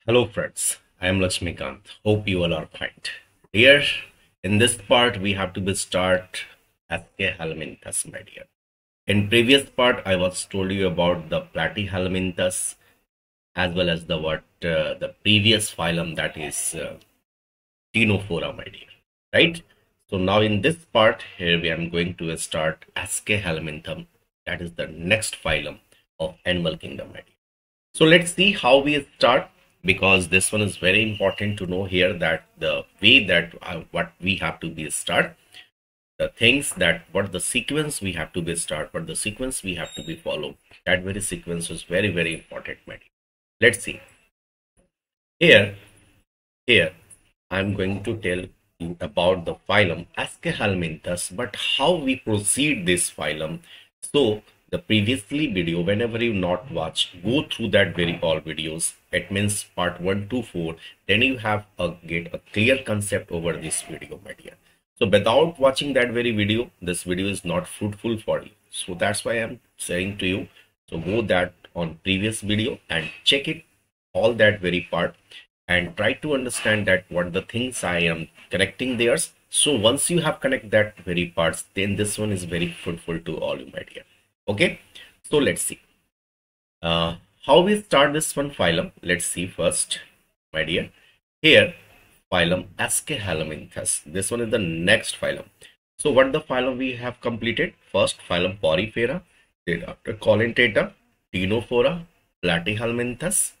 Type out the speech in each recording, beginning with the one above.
Hello friends, I am Lakshmi Kant. Hope you all are fine. Here in this part we have to be start Aschelminthus, my dear. In previous part I was told you about the Platyhelminthus as well as the previous phylum, that is Ctenophora, my dear. Right? So now in this part here we are going to start Aschelminthum, that is the next phylum of animal kingdom, my dear. So let's see how we start, because this one is very important to know here, that the way that what we have to be start, the things that what the sequence we have to be start, what the sequence we have to be follow. That very sequence is very important, my dear. Let's see. Here I'm going to tell you about the phylum Aschelminthus, but how we proceed this phylum. So the previously video, whenever you not watch, go through that very all videos. It means part 1 to 4. Then you have get a clear concept over this video, my dear. So without watching that very video, this video is not fruitful for you. So that's why I'm saying to you, so go that on previous video and check it all that very part and try to understand that what the things I am connecting there. So once you have connect that very parts, then this one is very fruitful to all you, my dear. Okay, so let's see how we start this one phylum. Let's see first, my dear. Here phylum Aschelminthus, this one is the next phylum. So what the phylum we have completed? First phylum Porifera, then after Colentata, Ctenophora, Platyhelminthus.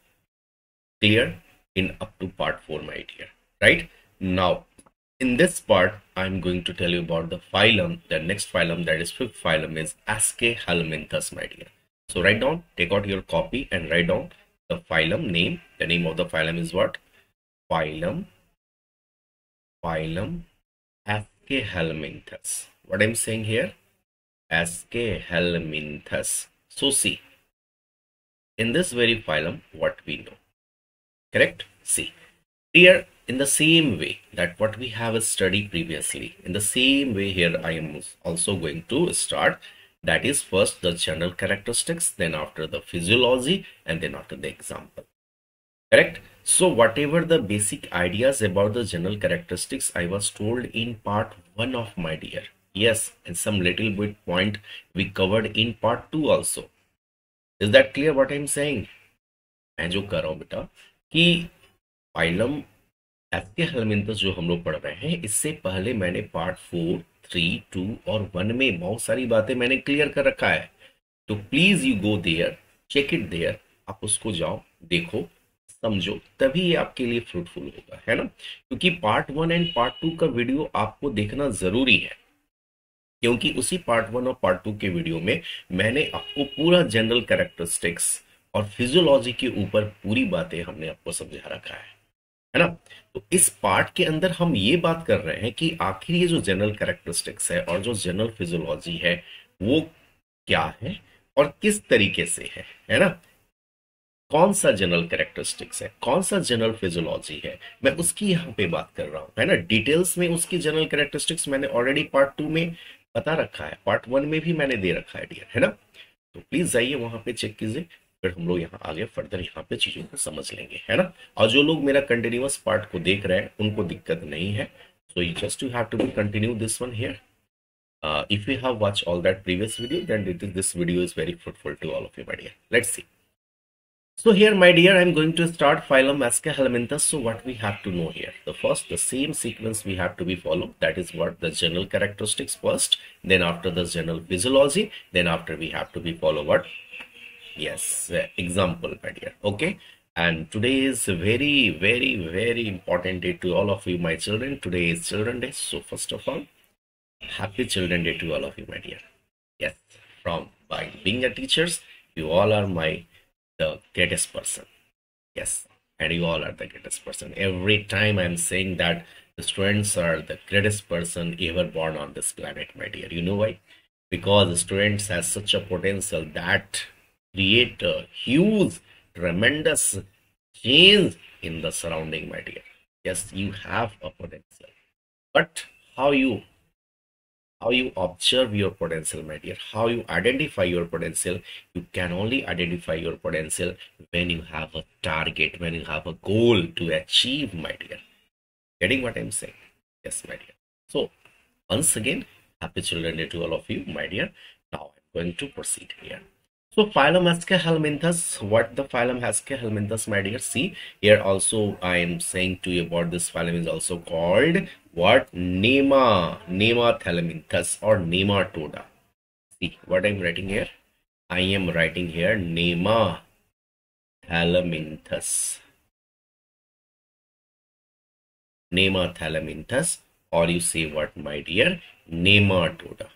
Clear? In up to part 4, my dear. Right now in this part I'm going to tell you about the phylum. The next phylum, that is fifth phylum, is Aschelminthus, my dear. So write down, take out your copy and write down the phylum name. The name of the phylum is what? Phylum Aschelminthus. What I'm saying here? Aschelminthus. So see, in this very phylum, what we know. Correct? See, here in the same way that what we have studied previously, in the same way here I am also going to start. That is first the general characteristics, then after the physiology, and then after the example. Correct? So whatever the basic ideas about the general characteristics I was told in part 1 of, my dear. Yes, and some little bit point we covered in part 2 also. Is that clear what I'm saying? मैं जो कर रहा हूँ बेटा कि phylum Aschelminthes जो हम लोग पढ़ रहे हैं, इससे पहले मैंने पार्ट 4, 3, 2 और 1 में बहुत सारी बातें मैंने क्लियर कर रखा है. तो please you go there, check it there. आप उसको जाओ, देखो, समझो, तभी ये आपके लिए फ्रूटफुल होगा, है ना. क्योंकि पार्ट 1 एंड पार्ट 2 का वीडियो आपको देखना जरूरी है, क्योंकि उसी पार्ट 1 और पार्ट 2 के वीडियो में मैंने आपको पूरा जनरल कैरेक्टरिस्टिक्स और फिजियोलॉजी के ऊपर पूरी बातें हमने आपको समझा रखा है ना. तो इस पार्ट के अंदर हम ये बात कर रहे हैं कि आखिर ये जो जनरल कैरेक्टरिस्टिक्स है और जो जनरल फिजियोलॉजी है वो क्या है और किस तरीके से है ना. कौन सा जनरल कैरेक्टरिस्टिक्स है, कौन सा जनरल फिजियोलॉजी है, मैं उसकी यहाँ पे बात कर रहा हूँ, है ना. डिटेल्स में उसकी जनरल कैरेक्टरिस्टिक्स मैंने ऑलरेडी पार्ट 2 में बता रखा है, पार्ट 1 में भी मैंने दे रखा है डियर, है ना. तो प्लीज जाइए वहां पे, चेक कीजिए, फिर हम लोग यहाँ आगे फर्दर यहाँ पे चीजों को समझ लेंगे, है ना. और जो लोग मेरा कंटिन्यूअस पार्ट को देख रहे हैं उनको दिक्कत नहीं है. So you just you have to be continue this one here. If you have watched all that previous video, then this video is very fruitful to all of you, my dear. Let's see. So here, my dear, I'm going to start phylum Aschelminthus. So what we have to know here, the same sequence we have to be followed. That is what the general characteristics first, then after the general physiology, then after we have to be follow what? Yes, example, my dear. Okay. And today is a very important day to all of you, my children. Today is Children Day. So first of all, happy Children Day to all of you, my dear. Yes, from by being a teachers, you all are the greatest person. Yes, and you all are the greatest person. Every time I'm saying that the students are the greatest person ever born on this planet, my dear. You know why? Because students has such a potential that create a huge, tremendous change in the surrounding, my dear. Yes, you have a potential, but how you how you observe your potential, my dear, how you identify your potential. You can only identify your potential when you have a target, when you have a goal to achieve, my dear. Getting what I'm saying? Yes, my dear. So once again, happy children day to all of you, my dear. Now I'm going to proceed here. So phylum Helminthus, what the phylum Helminthus, my dear? See, here also I am saying to you about this phylum is also called what? Nemathelminthus or nematoda. See what I'm writing here? I am writing here Nemathelminthus. Nemathelminthus, or you say what, my dear? Nematoda.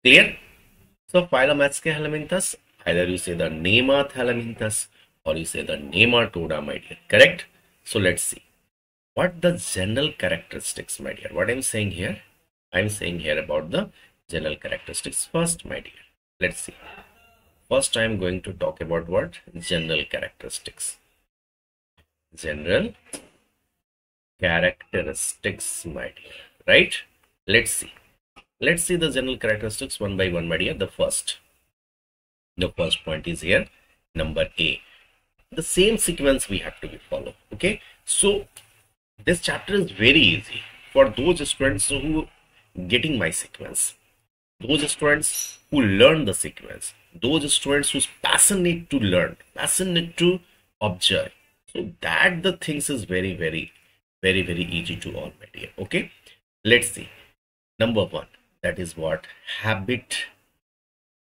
Clear? So phylum Helminthus, either you say the Nemathelminthus or you say the nematoda, my dear. Correct? So let's see. What the general characteristics, my dear? What I'm saying here? I'm saying here about the general characteristics first, my dear. Let's see. First, I'm going to talk about what? General characteristics. General characteristics, my dear. Right? Let's see. Let's see the general characteristics one by one, my dear. The first point is here, number A. The same sequence we have to be follow. Okay. So this chapter is very easy for those students who getting my sequence, those students who learn the sequence, those students who's passionate to learn, passionate to observe. So that the things is very easy to all, my dear. Okay, let's see. Number one, that is what? Habit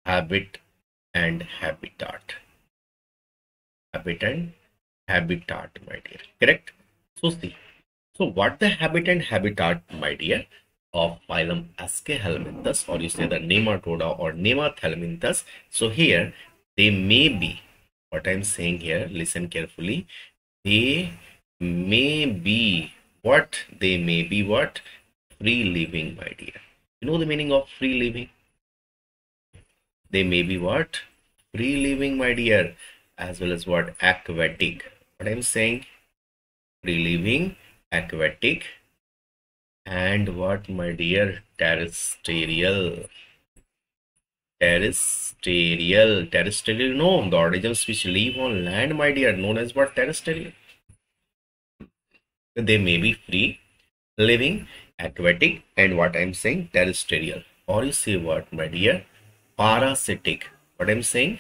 and habitat. Habit and habitat, my dear. Correct? So see. So what the habit and habitat, my dear, of phylum Helminthus, or you say the nematoda or Nemathelminthus. So here they may be, what I'm saying here, listen carefully, they may be what? They may be what? Free living, my dear. You know the meaning of free living? They may be what? Free living, my dear, as well as what? Aquatic. What I'm saying? Free living, aquatic, and what, my dear? Terrestrial. Terrestrial, no, the organisms which live on land, my dear, known as what? Terrestrial. They may be free living, aquatic, and what I'm saying? Terrestrial. Or you say what, my dear? Parasitic. What I'm saying?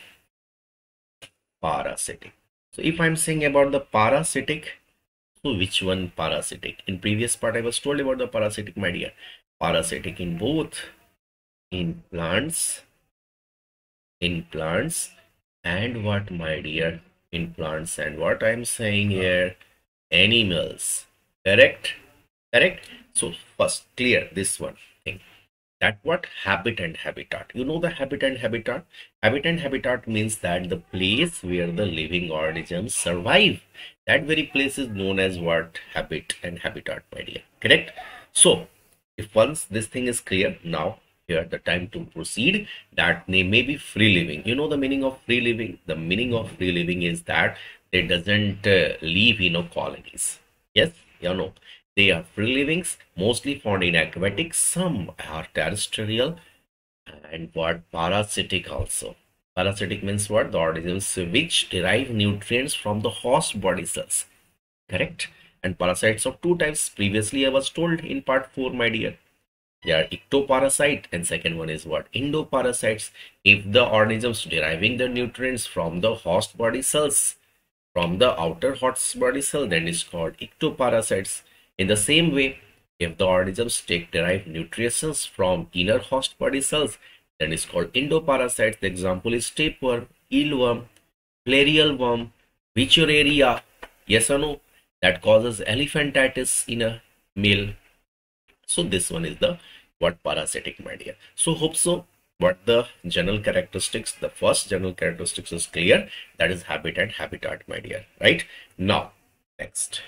Parasitic. So if I'm saying about the parasitic, so which one parasitic? In previous part I was told about the parasitic, my dear. Parasitic in both in plants and what, my dear? In plants and what I'm saying here? Animals. Correct? So first clear this one thing, that what? Habit and habitat. You know the habit and habitat? Habit and habitat means that the place where the living organisms survive, that very place is known as what? Habit and habitat, my dear. Correct? So if once this thing is clear, now here the time to proceed, that they may be free living. You know the meaning of free living? The meaning of free living is that they doesn't live in colonies. Yes, you know, they are free livings, mostly found in aquatic, some are terrestrial, and what? Parasitic also. Parasitic means what? The organisms which derive nutrients from the host body cells. Correct? And parasites of two types. Previously I was told in part 4, my dear. They are ectoparasite, and second one is what? Endoparasites. If the organisms deriving the nutrients from the host body cells, from the outer host body cell, then is called ectoparasites. In the same way, if the organisms derive nutrients from inner host body cells, then is called endoparasites. The example is tapeworm, eelworm, plerial worm, Wichuraria, yes or no, that causes elephantitis in a male. So this one is the what? Parasitic, my dear. So hope so what the general characteristics, the first general characteristics is clear, that is habit and habitat, my dear. Right? Now next,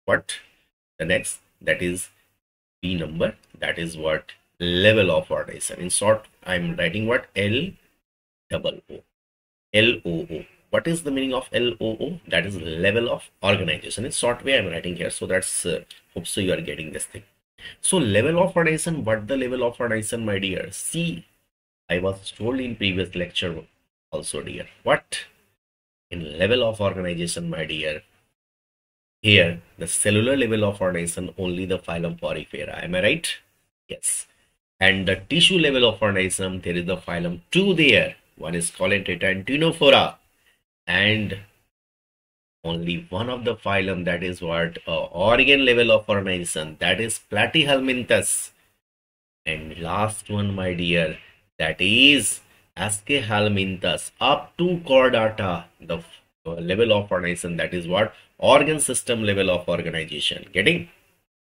what? The next, that is B number, that is what? Level of organization. In short, I'm writing what? LOO. What is the meaning of LOO? That is level of organization. In short way I'm writing here, so that's hope so you are getting this thing. So level of organization, what the level of organization, my dear? See, I was told in previous lecture also, dear. What? In level of organization, my dear, here the cellular level of organization only the phylum Porifera. Am I right? Yes. And the tissue level of organism, there is the phylum 2 there. One is Colentata and Ctenophora. And only one of the phylum, that is what organ level of organism, that is Platyhelminthes. And last one, my dear, that is Aschelminthus up to Chordata, the level of organism, that is what organ system level of organization. Getting?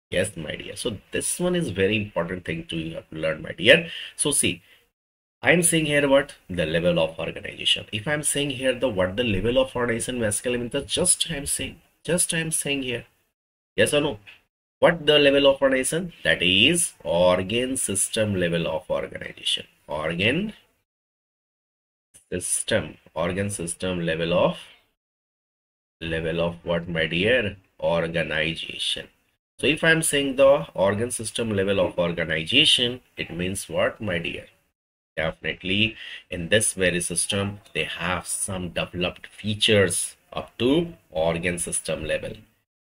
Yes, my dear. So this one is very important thing to you have to learn, my dear. So see, I'm saying here what the level of organization. If I'm saying here the what the level of organization vascular means, just I'm saying here. Yes or no? What the level of organization? That is organ system level of organization. Organ system level of what, my dear? Organization. So if I'm saying the organ system level of organization, it means what, my dear? Definitely in this very system, they have some developed features up to organ system level.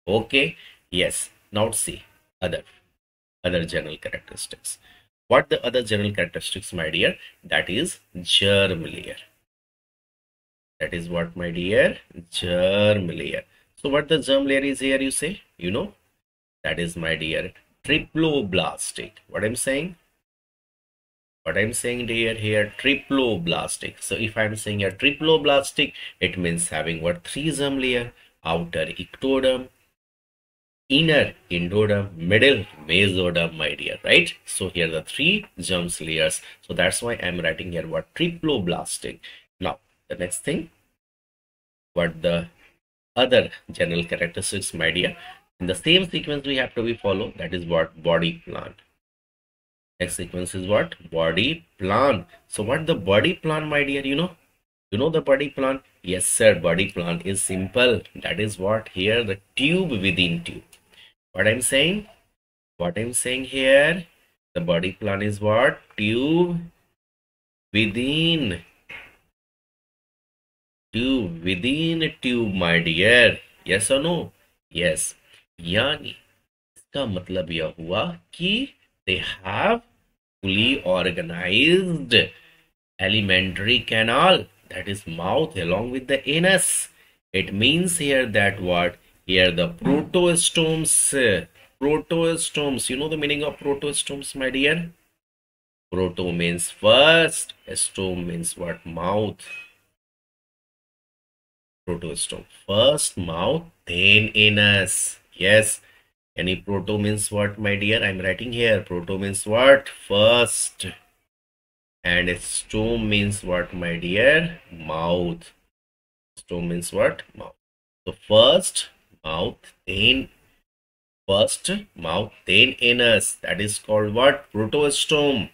Okay, yes. Now see other general characteristics. What the other general characteristics, my dear? That is germ layer. That is what, my dear? Germ layer. So what the germ layer is here, you say? You know? That is, my dear, triploblastic. What I'm saying? Dear, here triploblastic. So if I'm saying a triploblastic, it means having what? 3 germ layer: outer ectoderm, inner endoderm, middle mesoderm, my dear, right? So here the 3 germ layers. So that's why I'm writing here what? Triploblastic. Now the next thing, what the other general characteristics, my dear? In the same sequence we have to be follow, that is what? Body plan. Next sequence is what? Body plan. So what the body plan, my dear? You know the body plan? Yes, sir. Body plan is simple. That is what here? The tube within tube. What I'm saying? Here, the body plan is what? Tube within a tube, my dear. Yes or no? Yes. यानी इसका मतलब यह हुआ कि they have fully organized alimentary canal, that is mouth, along with the anus. It means here that what? Here the protostomes. You know the meaning of protostomes, my dear? Proto means first, stome means what? Mouth. Protostome. First mouth, then anus. Yes. Any proto means what, my dear? I'm writing here. Proto means what? First. And stome means what, my dear? Mouth. Stome means what? Mouth. So first mouth, then anus. That is called what? Protostome.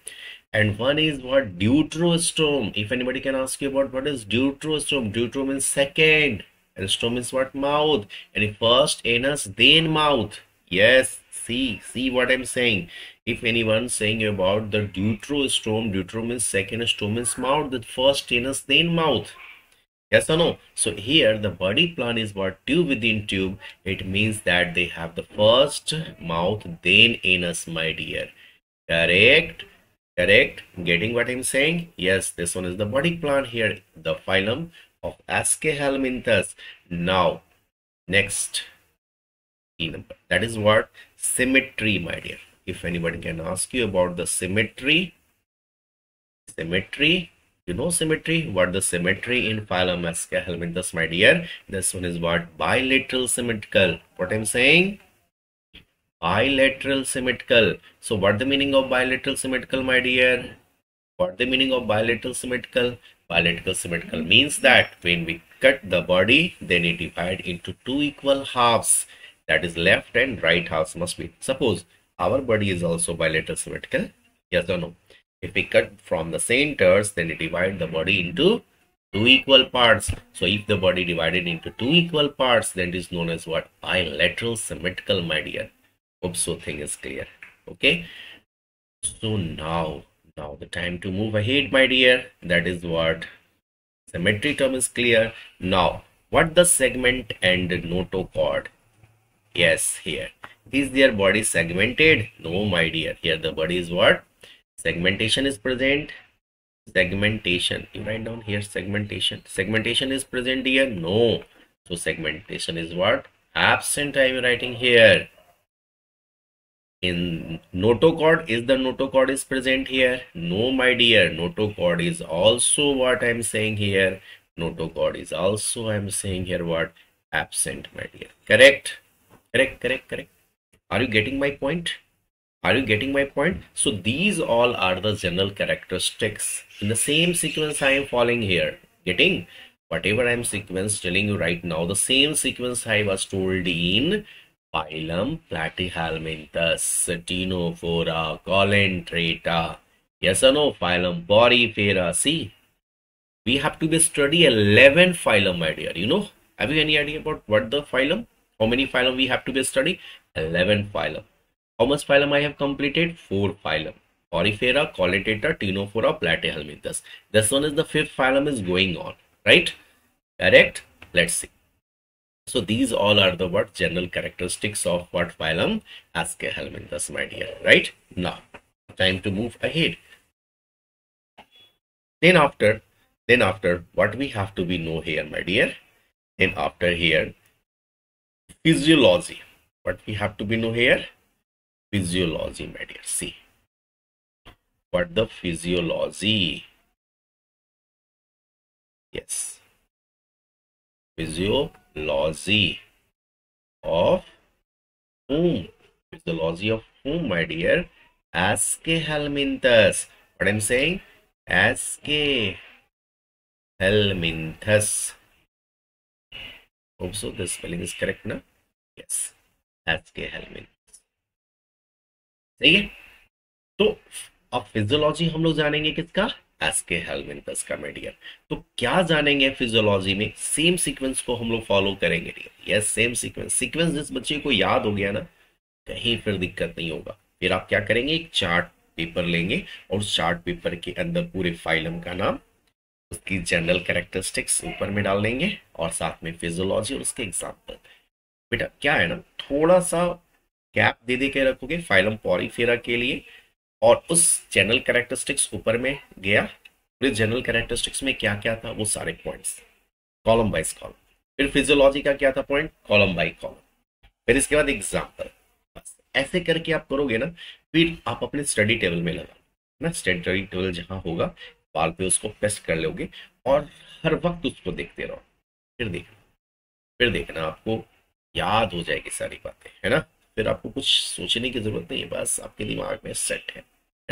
And one is what? Deuterostome. If anybody can ask you about what is deuterostome, deutero means second, and stome is what? Mouth. And if first anus, then mouth. Yes, see what I'm saying. If anyone saying about the deuterostome, deutero means second, stome means mouth, the first anus, then mouth. Yes or no? So here the body plan is what? Tube within tube. It means that they have the first mouth, then anus, my dear. Correct? Getting what I'm saying? Yes, this one is the body plan here, the phylum of Aschelminthus. Now next key number, that is what? Symmetry, my dear. If anybody can ask you about the symmetry, you know symmetry? What the symmetry in phylum Aschelminthus, my dear? This one is what? Bilateral symmetrical. What I'm saying? Bilateral symmetrical. So what the meaning of bilateral symmetrical, my dear? What the meaning of bilateral symmetrical? Bilateral symmetrical means that when we cut the body, then it divide into 2 equal halves. That is left and right halves must be. Suppose our body is also bilateral symmetrical. Yes or no? If we cut from the centers, then it divide the body into 2 equal parts. So if the body divided into 2 equal parts, then it is known as what? Bilateral symmetrical, my dear. Hope so thing is clear. Okay, so now the time to move ahead, my dear. That is what symmetry term is clear. Now, what the segment and notochord? Yes, here. Is their body segmented? No, my dear. Here the body is what? Segmentation is present. Segmentation. You write down here segmentation. Segmentation is present here? No. So segmentation is what? Absent. I am writing here. In notochord, is the notochord is present here? No, my dear. Notochord is also what I am saying here. Notochord is also I am saying here what? Absent, my dear. Correct? Correct. Are you getting my point? Are you getting my point? So these all are the general characteristics in the same sequence I am following here. Getting whatever I am sequence telling you right now, the same sequence I was told in phylum Platyhelminthes, Ctenophora, Colentrata. Yes or no? Phylum Porifera. See, we have to be study 11 phylum, my dear. You know, have you any idea about what the phylum? How many phylum we have to be study? 11 phylum. How much phylum I have completed? 4 phylum. Porifera, Colentrata, Ctenophora, Platyhelminthes. This one is the 5th phylum is going on, right? Correct? Let's see. So these all are the what general characteristics of what phylum? Aspirants, my dear, right? Now, time to move ahead. Then after what we have to be know here, my dear? Then after here, physiology. What we have to be know here? Physiology, my dear. See what the physiology. Yes, physiology of whom? Physiology of whom, my dear? Aspirants. What I'm saying? Aspirants. Hope so the spelling is correct ना? Yes, aspirants. सही है. तो अब physiology हम लोग जानेंगे किसका? एस्केहेलमिंथस का, my dear. तो क्या जानेंगे फिजियोलॉजी में? सेम सीक्वेंस को हम लोग फॉलो करेंगे. यस, सेम सीक्वेंस जिस बच्चे को याद हो गया ना, कहीं फिर दिक्कत नहीं होगा. फिर आप क्या करेंगे? एक चार्ट पेपर लेंगे और उस चार्ट पेपर के अंदर पूरे फाइलम का नाम, उसकी जनरल कैरेक्टरिस्टिक्स ऊपर में डाल देंगे और साथ में फिजियोलॉजी और उसके एग्जाम्पल. बेटा क्या है ना, थोड़ा सा गैप दे के रखोगे फाइलम पॉरीफेरा के लिए और उस जनरल कैरेक्टरिस्टिक्स ऊपर में गया. पूरे जनरल कैरेक्टरिस्टिक्स में क्या क्या था वो सारे पॉइंट्स कॉलम बाइज कॉलम. फिर फिजियोलॉजी का क्या था पॉइंट? Column by column. फिर इसके बाद एग्जाम्पल. बस ऐसे करके आप करोगे ना, फिर आप अपने स्टडी टेबल में लगा ना, स्टडी टेबल जहां होगा वाल पे उसको पेस्ट कर लोगे और हर वक्त उसको देखते रहो. फिर देखना आपको याद हो जाएगी सारी बातें, है ना. फिर आपको कुछ सोचने की जरूरत नहीं है, बस आपके दिमाग में सेट है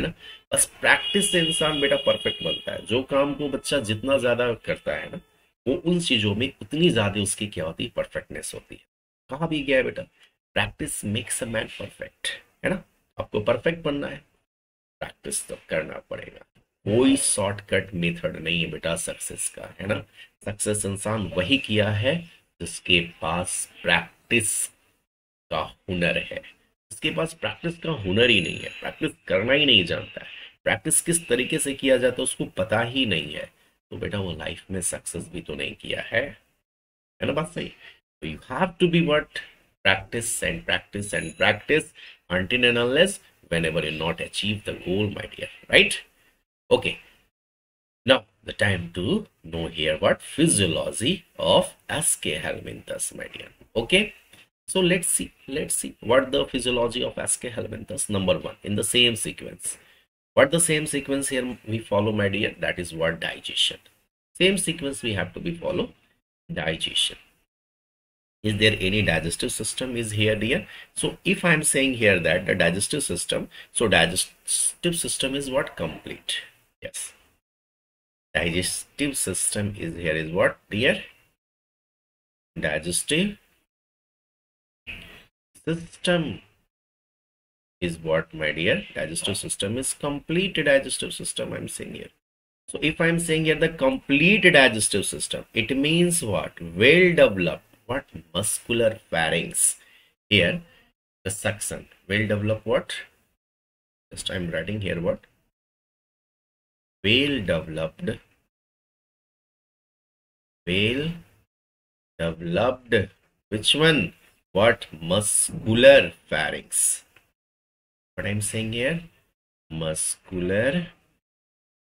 ना. बस प्रैक्टिस से इंसान बेटा परफेक्ट बनता है. जो काम को बच्चा जितना ज्यादा करता है ना, वो उन चीजों में उतनी ज्यादा उसकी क्या होती है? परफेक्टनेस होती है. कहा भी गया है बेटा, practice makes a man perfect, है ना. आपको परफेक्ट बनना है, प्रैक्टिस तो करना पड़ेगा. कोई शॉर्टकट मेथड नहीं है बेटा सक्सेस का, है ना. सक्सेस इंसान वही किया है जिसके पास प्रैक्टिस का हुनर है. इसके पास प्रैक्टिस का हुनर ही नहीं है, प्रैक्टिस करना ही नहीं जानता है, प्रैक्टिस किस तरीके से किया जाता है उसको पता ही नहीं है, तो बेटा वो लाइफ में सक्सेस भी तो नहीं किया है ना. बात सही. तो you have to be what? Practice and practice and practice until and unless whenever you not achieve the goal, my dear, right? Okay, now the time to know here what physiology of Aspirants, my dear. Okay, so let's see what the physiology of Aspirants. Number one, in the same sequence. What the same sequence here we follow, my dear? That is what? Digestion. Same sequence we have to be follow. Digestion. Is there any digestive system is here, dear? So if I am saying here that the digestive system, so digestive system is what? Complete. Yes, digestive system is here is what, dear? Digestive system is what, my dear? Digestive system is complete digestive system I'm saying here. So if I'm saying here the complete digestive system, it means what? Well developed what? Muscular pharynx. Here the suction. Well developed what? Just I'm writing here what? Well developed, well developed, which one? What? Muscular pharynx. What I'm saying here? Muscular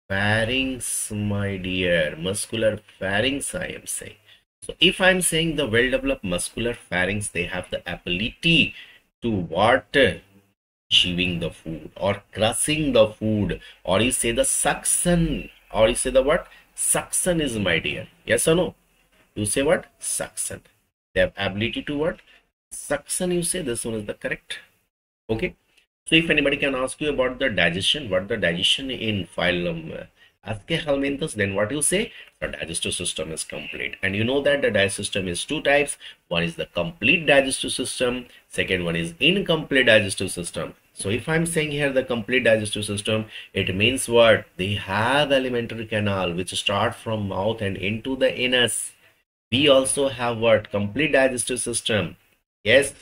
pharynx, my dear. Muscular pharynx, I am saying. So if I'm saying the well-developed muscular pharynx, they have the ability to what? Chewing the food or crushing the food, or you say the suction, or you say the what? Suction is, my dear. Yes or no? You say what? Suction. They have ability to what? Suction, you say. This one is the correct. Okay. So if anybody can ask you about the digestion, what the digestion in phylum Aschelminthus, then what you say? The digestive system is complete. And you know that the digestive system is two types. One is the complete digestive system. Second one is incomplete digestive system. So if I'm saying here the complete digestive system, it means what? They have alimentary canal which start from mouth and into the anus. We also have what? Complete digestive system. Yes,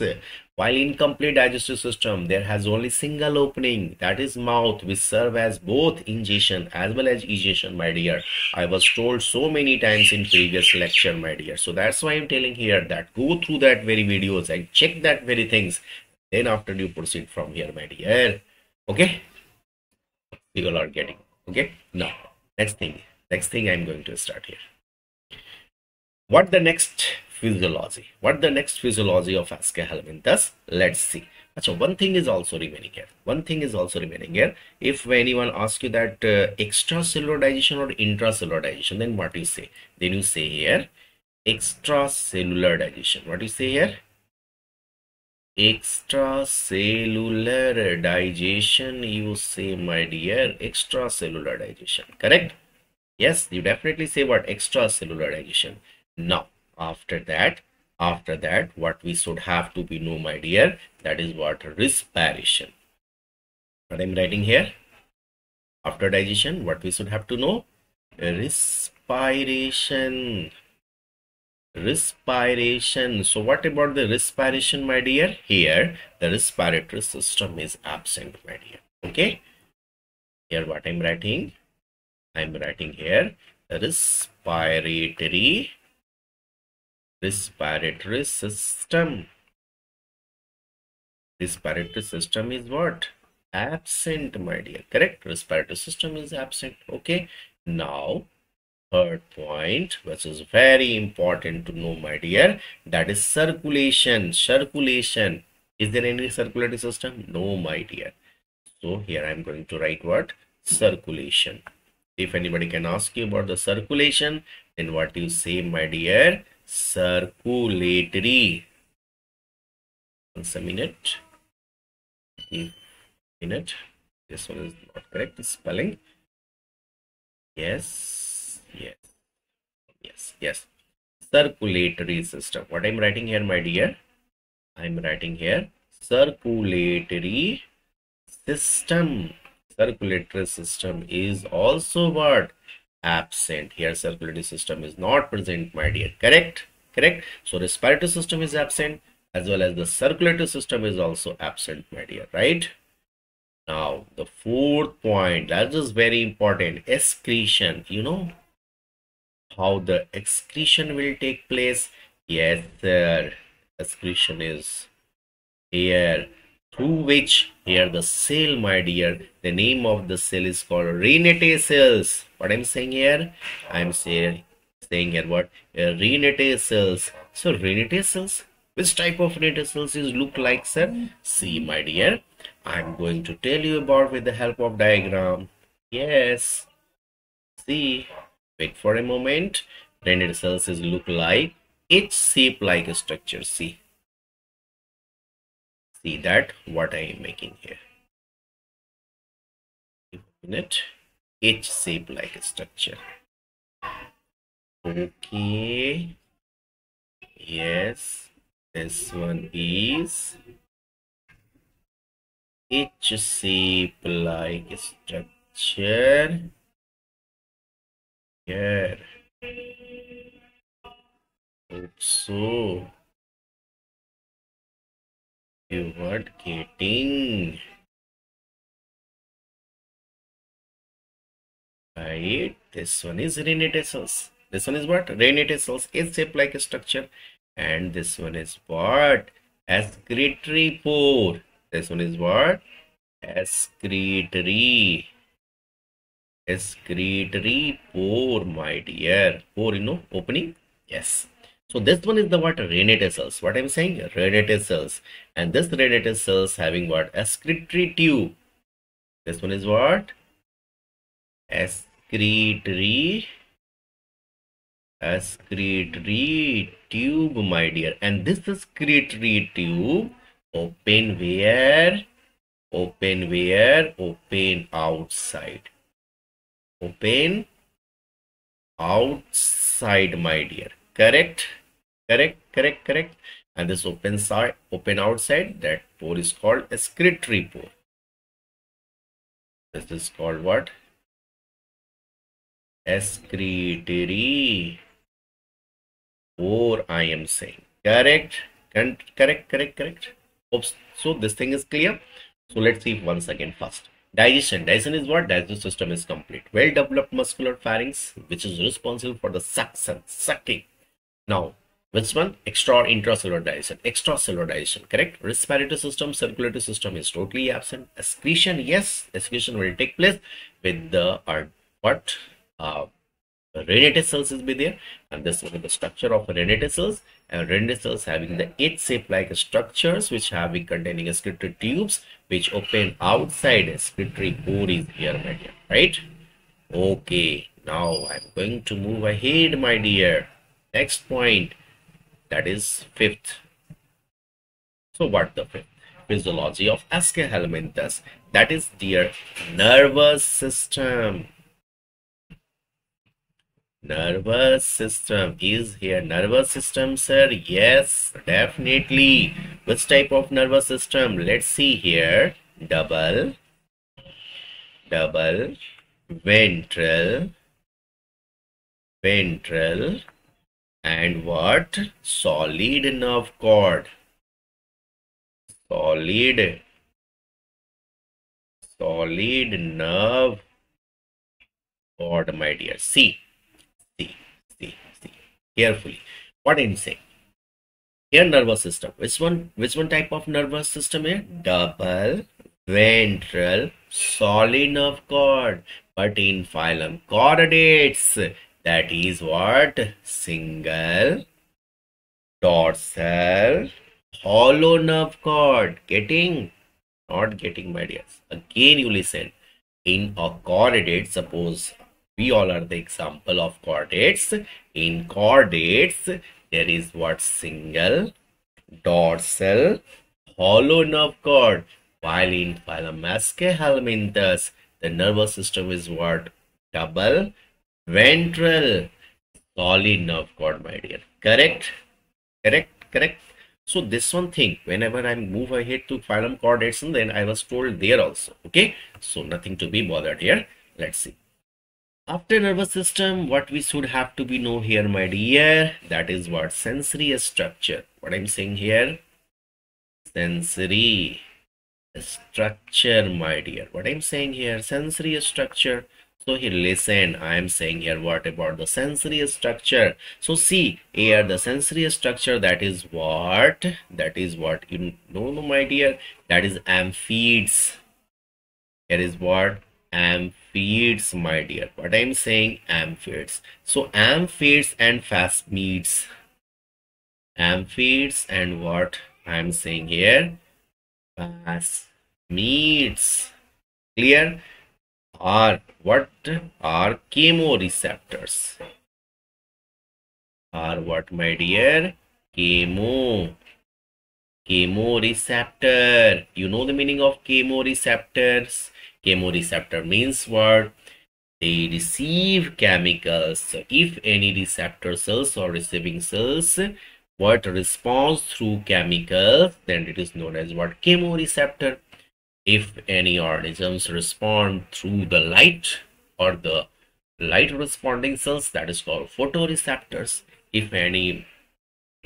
while incomplete digestive system, there has only single opening, that is mouth, which serve as both ingestion as well as egestion, my dear. I was told so many times in previous lecture, my dear. So that's why I'm telling here that go through that very videos and check that very things. Then after you proceed from here, my dear. Okay, you all are getting. Okay, now next thing I'm going to start here. What the next physiology? What the next physiology of Aschelminthus? Let's see. So one thing is also remaining here. One thing is also remaining here. If anyone asks you that extracellular digestion or intracellular digestion, then what you say? Then you say here extracellular digestion. What you say here? Extracellular digestion. You say, my dear, extracellular digestion. Correct? Yes, you definitely say what? Extracellular digestion. Now, after that, what we should have to be know, my dear, that is what? Respiration. What I'm writing here? After digestion, what we should have to know? Respiration. Respiration. So what about the respiration, my dear? Here, the respiratory system is absent, my dear. Okay? Here, what I'm writing? I'm writing here respiratory system. Respiratory system is what? Absent, my dear. Correct? Respiratory system is absent. Okay. Now, third point, which is very important to know, my dear, that is circulation. Circulation. Is there any circulatory system? No, my dear. So here I'm going to write what? Circulation. If anybody can ask you about the circulation, then what you say, my dear? Circulatory. Once a minute. Minute. This one is not correct. Spelling. Yes. Yes. Yes. Yes. Circulatory system. What I'm writing here, my dear? I'm writing here circulatory system. Circulatory system is also what? Absent. Here circulatory system is not present, my dear. Correct? Correct. So respiratory system is absent as well as the circulatory system is also absent, my dear. Right? Now the fourth point, that is very important. Excretion. You know how the excretion will take place? Yes, sir. Excretion is here, through which here the cell, my dear, the name of the cell is called Renate cells. What I'm saying here? I'm saying here what? Renate cells. So Renate cells, which type of Renate cells is look like, sir? See, my dear, I'm going to tell you about with the help of diagram. Yes. See, wait for a moment. Renate cells is look like H-shape like a structure. See that what I am making here. Minute. H-shape like a structure. Okay. Yes. This one is H-shape like a structure. Here. So you are getting. Right? This one is radiated cells. This one is what? Radiated cells is shaped like a structure. And this one is what? Excretory pore. This one is what? Excretory. Excretory pore, my dear. Pore, opening? Yes. So this one is the what? Radiated cells. What I'm saying? Radiated cells. And this radiated cells having what? Excretory tube. This one is what? Excretory tube, my dear. And this excretory tube open where? Open where? Open outside. Open outside, my dear. Correct? Correct. And this open outside, that pore is called excretory pore. This is called what? Excretory pore, I am saying. Correct. Oops. So this thing is clear. So let's see once again first. Digestion. Digestion is what? Digestive system is complete. Well-developed muscular pharynx, which is responsible for the sucking. Now, which one? Extra or intracellular digestion? Extracellular digestion, correct? Respiratory system, circulatory system is totally absent. Excretion, yes, excretion will take place with the radiated cells is be there, and this will be the structure of radiated cells. And radiated cells having the H-shaped like structures which have been containing excretory tubes which open outside. Excretory pore is here, my dear, right? Okay, now I'm going to move ahead, my dear. Next point, that is fifth. So what the fifth? Physiology of Aschelminthus. That is their nervous system. Nervous system is here. Nervous system, sir? Yes, definitely. Which type of nervous system? Let's see here. Double, ventral, and what? Solid nerve cord. Solid nerve cord, my dear. See carefully what I'm saying. Here nervous system. Which one type of nervous system here? Double, ventral, solid nerve cord. But in phylum chordates, that is what? Single, dorsal, hollow nerve cord. Getting? Not getting, my dears. Again you listen. In a chordate, suppose we all are the example of chordates. In chordates, there is what? Single, dorsal, hollow nerve cord. While in phylum Aschelminthus, the nervous system is what? Double, ventral, solid nerve cord, my dear. Correct. So this one thing, whenever I move ahead to phylum chordates, and then I was told there also. Okay, so nothing to be bothered here. Let's see. After nervous system, what we should have to be know here, my dear, that is what? Sensory structure. What I'm saying here? Sensory structure, my dear. What I'm saying here? Sensory structure. So here, listen, I am saying here what about the sensory structure. So see here, the sensory structure, that is what? You know, my dear, that is amphids. Here is what? Amphids, my dear. What I'm saying? Amphids. So amphids and phasmids. Amphids and what I'm saying here? Phasmids. Clear? Are what? Are chemoreceptors. Are what, my dear? Chemoreceptor. You know the meaning of chemoreceptors? Chemoreceptor means what? They receive chemicals. So if any receptor cells or receiving cells what responds through chemicals, then it is known as what? Chemoreceptor. If any organisms respond through the light or the light responding cells, that is called photoreceptors. If any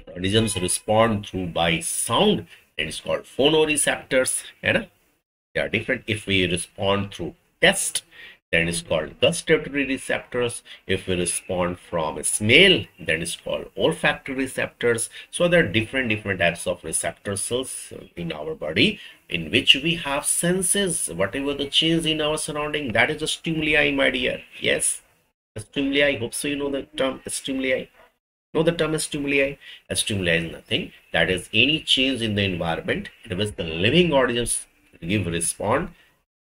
organisms respond through by sound, it is called phonoreceptors. They are different. If we respond through taste, then it's called gustatory receptors. If we respond from smell, then it's called olfactory receptors. So there are different types of receptor cells in our body in which we have senses. Whatever the change in our surrounding, that is the stimuli, my dear. Yes, the stimuli. I hope so you know the term stimuli. Know the term stimuli. A stimuli is nothing. That is any change in the environment in which the living organisms give respond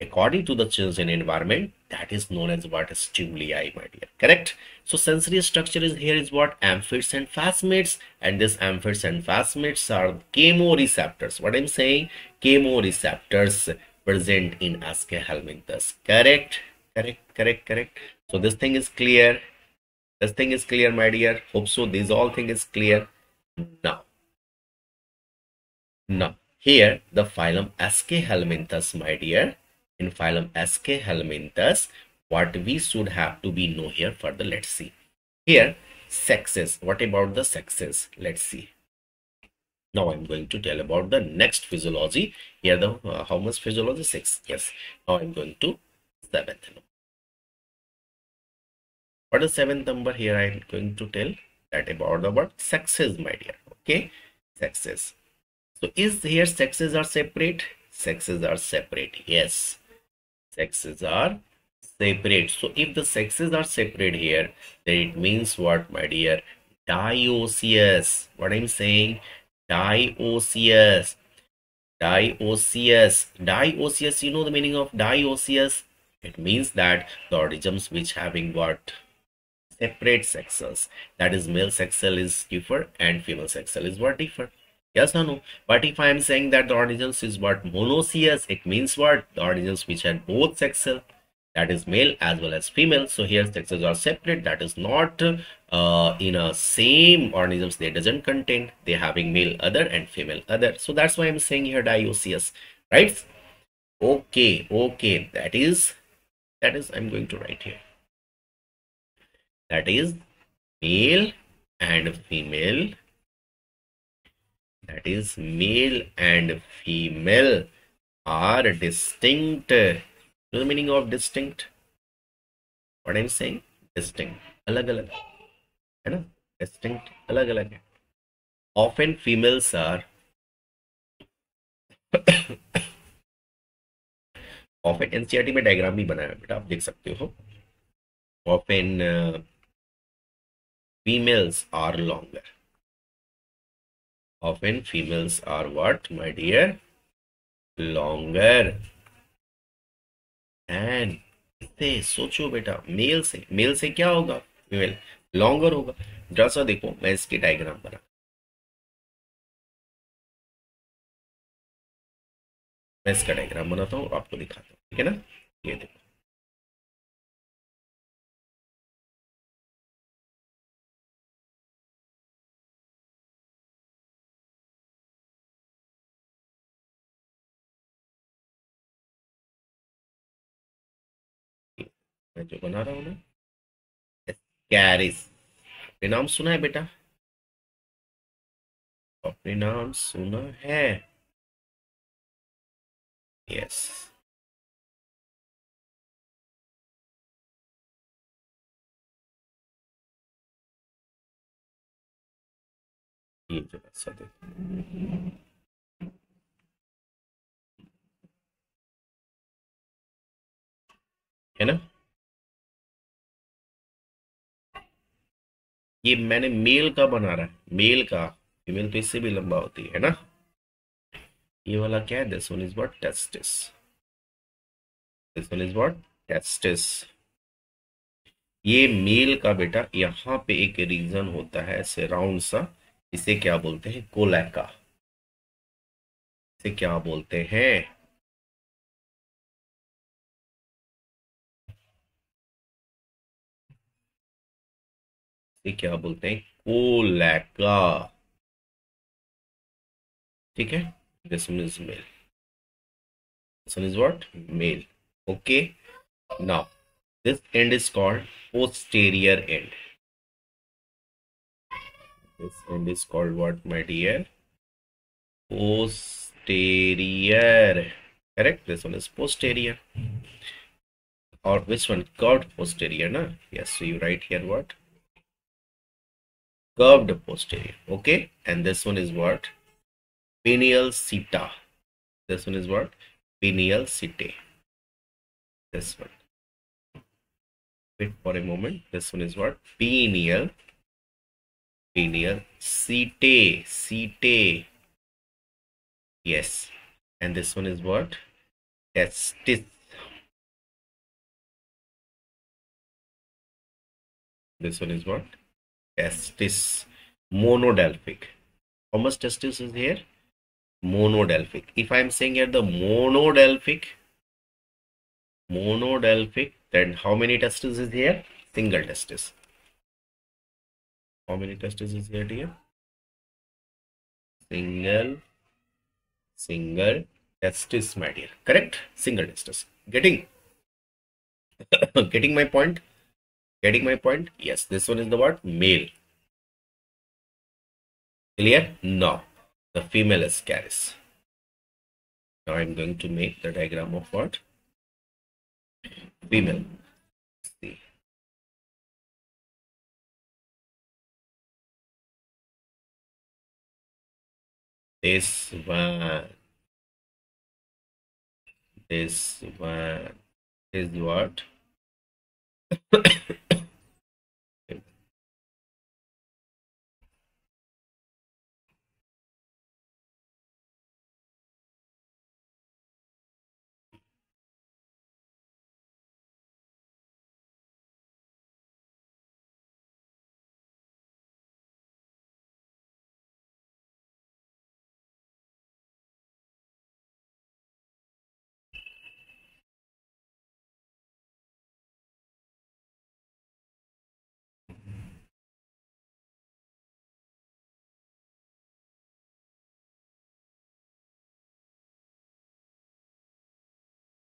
according to the change in environment. That is known as what? Stimuli, my dear. Correct. So sensory structure is here is what? Amphids and phasmids, and this amphids and phasmids are chemoreceptors. What I'm saying, chemoreceptors present in Aschia helminthes. Correct. So this thing is clear. This thing is clear, my dear. Hope so. This all thing is clear. Now here the phylum Aschia helminthes, my dear. In phylum Aschia helminthes, what we should have to be know here further. Let's see. Here, sexes. What about the sexes? Let's see. Now I'm going to tell about the next physiology. Here the how much physiology? 6. Yes. Now I'm going to 7th number. What is 7th number? Here I'm going to tell that about the word sexes, my dear. Okay, sexes. So is here sexes are separate? Sexes are separate. Yes, sexes are separate. So if the sexes are separate here, then it means what, my dear? Dioecious. What I'm saying? Dioecious. Dioecious. Dioecious. You know the meaning of dioecious? It means that the organisms which having what? Separate sex cells. That is male sex cell is differ and female sex cell is what? Differ. Yes or no? But if I am saying that the organisms is what? Monoecious, it means what? The organisms which have both sex cell, that is male as well as female. So here sexes are separate. That is not in a same organisms. They doesn't contain. They having male other and female other. So that's why I'm saying here dioecious, right? Okay. That is I'm going to write here. That is male and female. That is male and female are distinct. Know the meaning of distinct? What I'm saying? Distinct. Alag alag. है ना? Distinct. Alag alag. Often females are often NCERT में diagram भी बनाया है बेटा, आप देख सकते हो. Often females are longer. Often females are what, my dear? Longer. And से सोचो बेटा, मेल से क्या होगा? फीमेल लॉन्गर होगा. जरा सा देखो, मैं इसकी डायग्राम बना, मैं इसका डायग्राम बनाता हूँ, आपको दिखाता हूँ. ठीक है ना? ये देखो, मैं जो बना रहा हूँ ना, कैरिस. अपने नाम सुना है बेटा? अपने नाम सुना है? यस. ये जो ऐसा देखो, है ना? ये मैंने मेल का बना रहा है, मेल का. फीमेल तो इससे भी लंबा होती है ना? ये वाला क्या है? This one is what? Testis. This one is what? Testis. ये मेल का बेटा, यहाँ पे एक रीजन होता है ऐसे राउंड सा, इसे क्या बोलते हैं? कोलैका. इसे क्या बोलते हैं? इसे क्या बोलते हैं? कोलैका. ठीक है? This one is male. This one is what? Male. Okay. Now, this end is called posterior end. This end is called what, my dear? Posterior. Correct? This one is posterior. or which one? Curved posterior, na? Yes, so you write here what? Curved posterior. Okay, and this one is what? Pineal seta. This one is what? Pineal setae. This one. Wait for a moment. This one is what? Pineal setae. Setae. Yes. And this one is what? Testis. This one is what? Testis. Monodelphic. How much testis is here? Monodelphic. If I am saying here the monodelphic, then how many testes is here? Single testis. How many testes is here, dear? Single testis, my dear. Correct? Single testis. Getting my point? Getting my point? Yes, this one is the what? Male. Clear? No. The female is Ascaris. Now I'm going to make the diagram of what? Female. See. This one is what?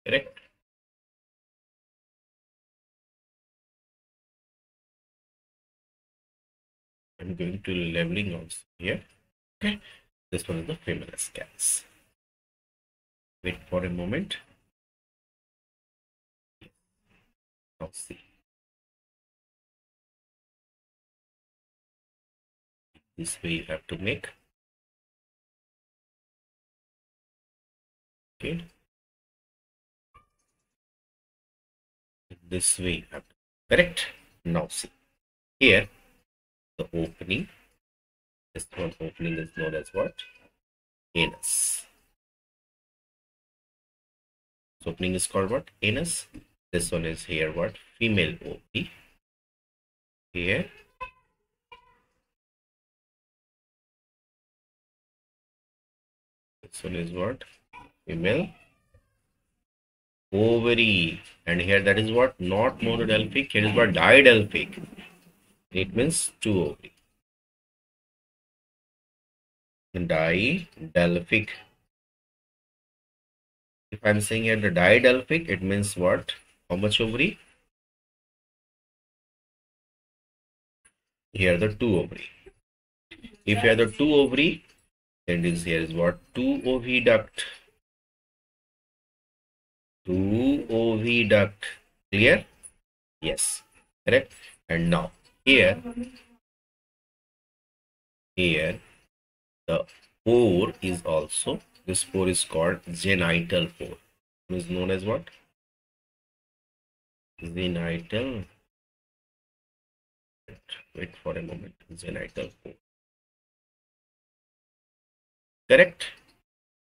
Correct? I'm going to leveling also here. Okay. This one is the female Ascaris. Wait for a moment. Now see. This way you have to make. Okay. This way you have to. Correct? Now see. Here, the opening. This one opening is known as what? Anus. This opening is called what? Anus. This one is here what? Female ovary. Here. This one is what? Female ovary. And here that is what? Not monodelphic. Here is what? Didelphic. It means two ovary. Didelphic. If I'm saying here the didelphic, it means what? How much ovary? Here the two ovary. If you have the two ovary, then this here is what? Two oviduct. Two oviduct. Clear? Yes. Correct? And now here the pore is also, this pore is called genital pore. It is known as what? Genital. Wait for a moment. Genital pore. Correct?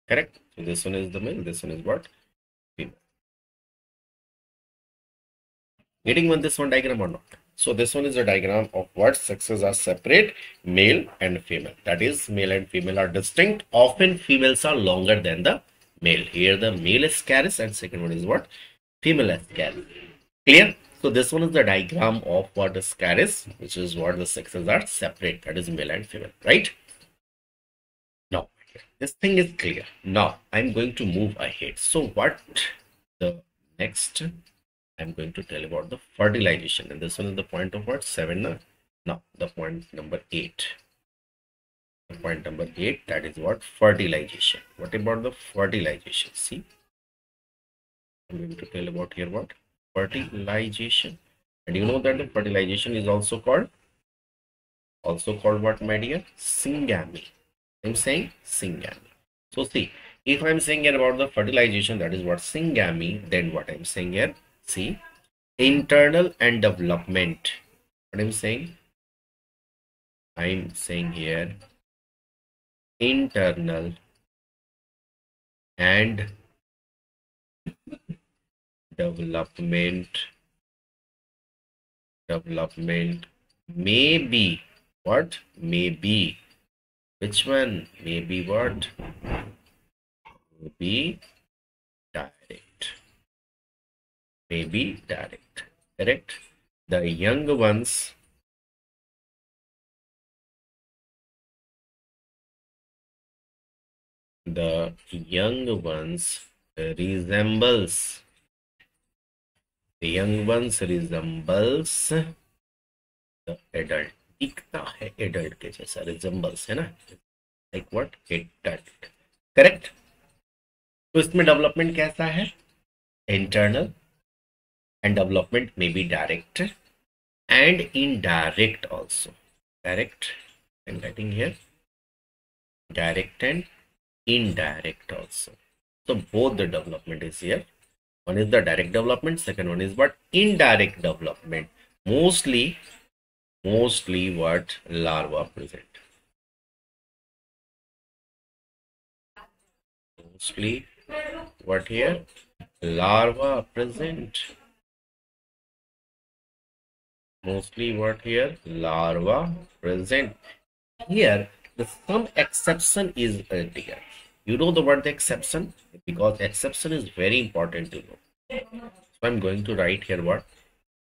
Correct. So this one is the male. This one is what? Female. Getting this one diagram or not? So this one is a diagram of what sexes are separate, male and female. That is, male and female are distinct. Often females are longer than the male. Here the male is Ascaris and second one is what? Female Ascaris. Clear? So this one is the diagram of what is Ascaris, which is what the sexes are separate. That is male and female, right? Now, this thing is clear. Now, I'm going to move ahead. So what the next... I'm going to tell about the fertilization, and this one is the point of what? 7. Now the point number 8. The point number 8, that is what? Fertilization. What about the fertilization? See, I'm going to tell about here what? Fertilization. And you know that the fertilization is also called what, my dear? Syngamy. I'm saying syngamy. So see, if I'm saying here about the fertilization, that is what syngamy, then what I'm saying here, see, internal and development. What I'm saying here internal and development may be what? May be. Which one? May be what? May be direct. May be direct. Correct? The young ones resembles the adult. दिखता है adult के जैसा, resembles है ना, like what? Adult. Correct? तो इसमें development कैसा है? Internal, and development may be direct and indirect also. Direct, I'm writing here, direct and indirect also. So both the development is here. One is the direct development, second one is what? Indirect development. Mostly what? Larva present. Mostly what here? Larva present. Mostly what here? Larva present. Here the some exception is there. You know the word exception, because exception is very important to know. So I'm going to write here what?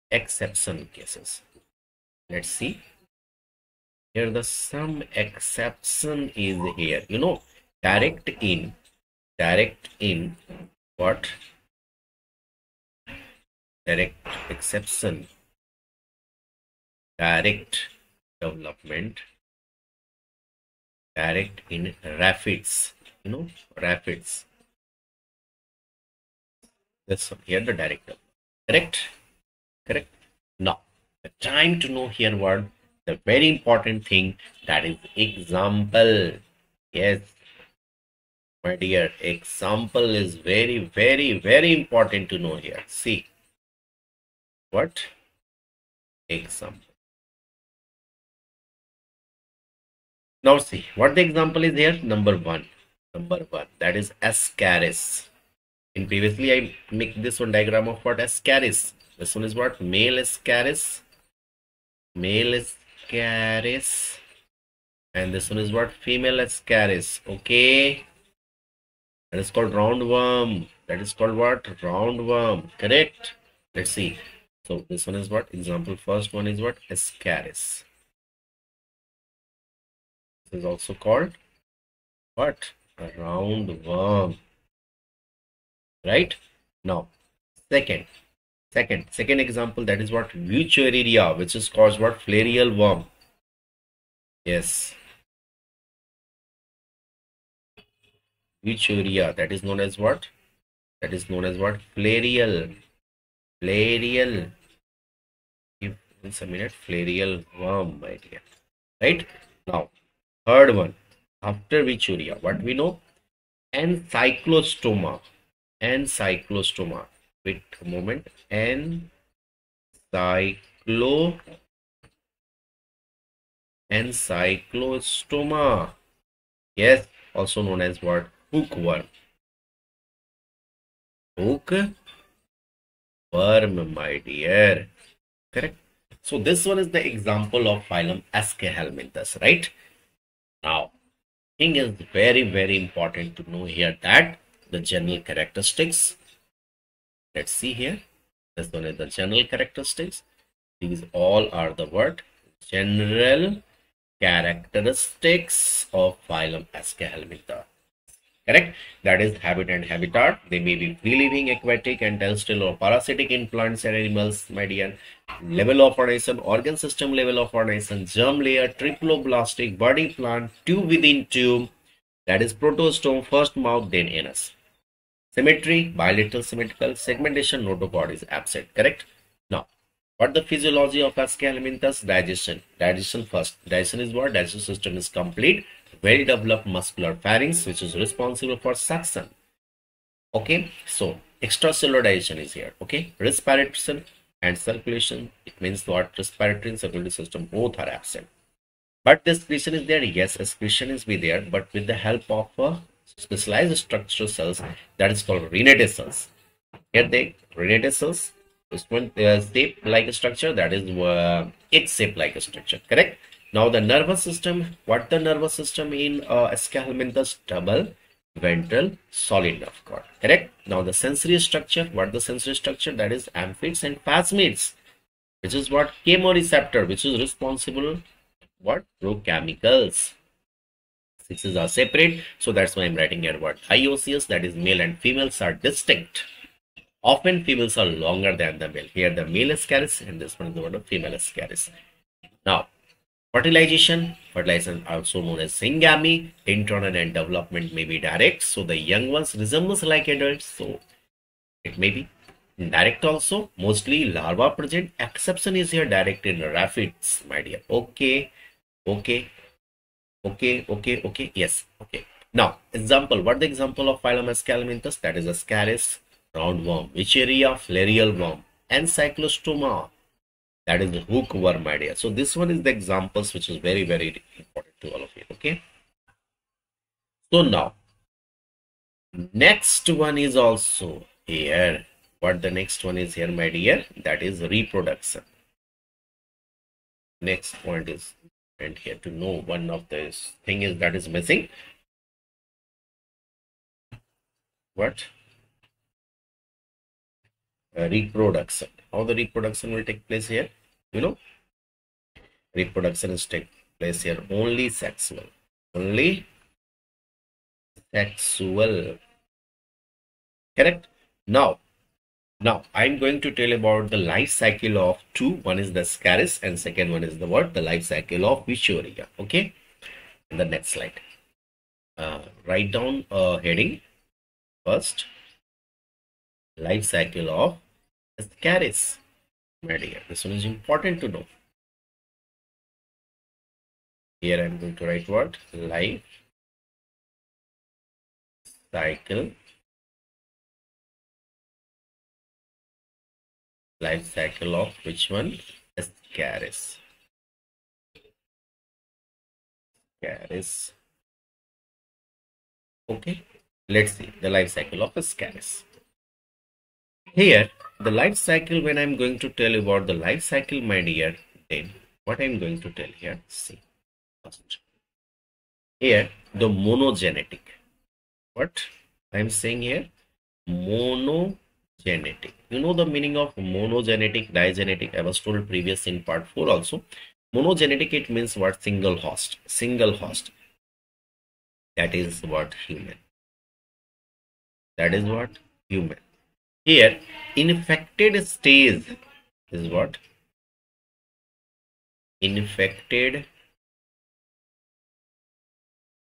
Exception cases. Let's see. Here the some exception is here. You know, direct in what? Direct exception. Direct development. Direct in rapids. You know, rapids. This one here, the direct development. Correct. Now the time to know here what? The very important thing, that is example. Yes, my dear, example is very, very, very important to know here. See what? Example. Now see what the example is here. Number one, that is ascaris. In previously I make this one diagram of what? Ascaris. This one is what? Male ascaris, and this one is what? Female ascaris. Okay, that is called roundworm. That is called what? Roundworm. Correct. Let's see. So this one is what? Example first one is what? Ascaris. This is also called what? A roundworm. Right? Now second example, that is what? Wuchereria, which is called what? Filarial worm. Yes, Wuchereria, that is known as what? That is known as what? Filarial. Give us a minute. Filarial worm, my dear. Right? Now third one after Wuchereria, what we know? Encyclostoma. Wait a moment. Encyclostoma. Yes, also known as what? Hookworm. Hookworm, my dear. Correct. So this one is the example of phylum Aschelminthus, right? Now, thing is very, very important to know here that the general characteristics. Let's see here. This one is the general characteristics. These all are the what? General characteristics of phylum Aschelminthus. Correct? That is habit and habitat. They may be free living, aquatic, and terrestrial or parasitic in plants and animals, my dear. Level of ordination, organ system level of ordination, germ layer, triploblastic, body plant, tube within tube. That is protostome, first mouth, then anus. Symmetry, bilateral symmetrical. Segmentation, notochord is absent. Correct? Now, what the physiology of Aschelminthus? Digestion. Digestion first. Digestion is what? Digestion system is complete. Well developed muscular pharynx, which is responsible for suction. Okay, so extracellular digestion is here. Okay, respiration and circulation. It means what? Respiratory and circulatory system both are absent. But the excretion is there. Yes, excretion is be there, but with the help of specialized structural cells that is called renate cells. Here they renate cells. This one shape like a structure, that is its shape like a structure. Correct. Now the nervous system. What the nervous system in Aschelminthus? Double ventral solid nerve cord. Correct. Now the sensory structure. What the sensory structure? That is amphids and phasmids, which is what? Chemoreceptor, which is responsible what? Through chemicals. Sexes are separate, so that's why I'm writing here what? Dioecious, that is male and females are distinct. Often females are longer than the male. Here the male ascaris and this one is the word of female ascaris. Now, fertilization. Fertilization also known as syngamy. Internal and development may be direct. So the young ones resembles like adults. So it may be indirect also. Mostly larva present. Exception is here direct in rhaphids, my dear. Okay. Okay. Okay. Yes. Okay. Now, example. What the example of phylum Aschelminthus? That is Ascaris, roundworm, Wicheria, filarial worm, and Cyclostoma. That is the hookworm, my dear. So this one is the examples which is very, very important to all of you. Okay. So now, next one is also here. What the next one is here, my dear? That is reproduction. Next point is, and here to know one of this thing is that is missing. What? Reproduction. How the reproduction will take place here? You know, reproduction is take place here only sexual. Only sexual. Correct? Now I'm going to tell about the life cycle of two. One is the Ascaris and second one is the what? The life cycle of Wicheria. Okay. In the next slide. Write down a heading first. Life cycle of Ascaris. My dear, this one is important to know. Here I'm going to write what? Life cycle. Life cycle of which one? Ascaris. Ascaris. Okay. Let's see the life cycle of Ascaris. Here, the life cycle, when I'm going to tell you about the life cycle, my dear, then what I'm going to tell here, see. First. Here, the monogenetic. What I'm saying here? Monogenetic. You know the meaning of monogenetic, digenetic. I was told previous in part 4 also. Monogenetic, it means what? Single host. Single host. That is what? Human. That is what? Human. Here, infected stage is what? Infected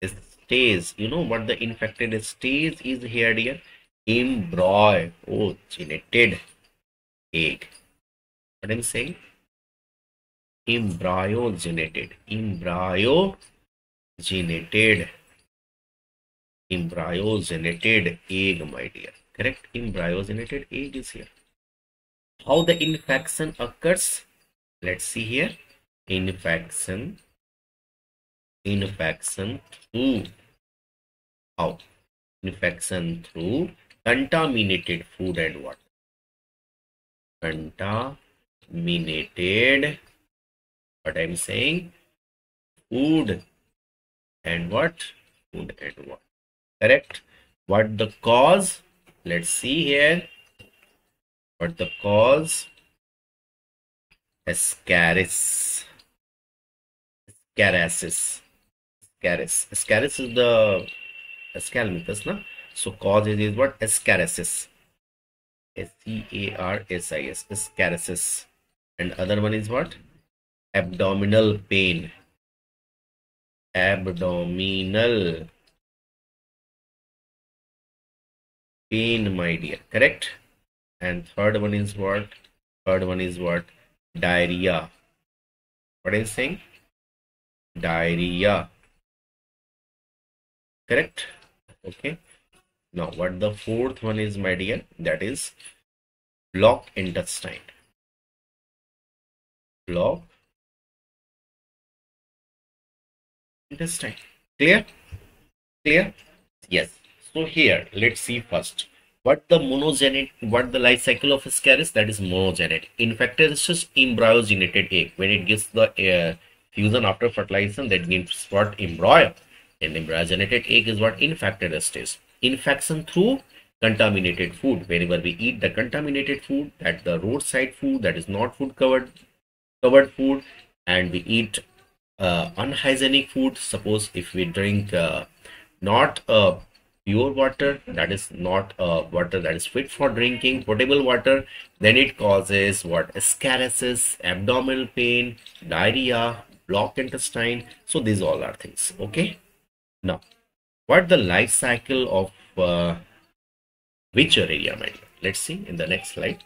stage. You know what the infected stage is here, dear? Embryogeneted egg. What I'm saying? Embryogeneted. Embryogeneted egg, my dear. Correct? Embryogeneted egg is here. How the infection occurs? Let's see here. Infection through how? Infection through contaminated food and water. Contaminated, what I'm saying? Food and what? Food and water. Correct? What the cause? Let's see here. What the cause? Ascaris. Ascaris is the Aschelminthus, na? So cause is what? Ascarisis. Ascaris. Ascarisis. And other one is what? Abdominal pain. Abdominal pain, my dear. Correct. And third one is what? Third one is what? Diarrhea. What is saying? Diarrhea. Correct. Okay. Now what the fourth one is, my dear? That is blocked intestine. Blocked intestine. Clear? Clear? Yes. So here, let's see first. What the life cycle of Ascaris? That is monogenic. Infected is just embryogenated egg. When it gives the fusion after fertilization, that gives what? Embryo. And embryogenated egg is what? Infected stage. Infection through contaminated food. Whenever we eat the contaminated food, that the roadside food, that is not food covered food, and we eat unhygienic food. Suppose if we drink not pure water, that is not water that is fit for drinking, potable water, then it causes what? Ascariasis, abdominal pain, diarrhea, blocked intestine. So these all are things. Okay. Now, what the life cycle of which area, my dear? Let's see in the next slide.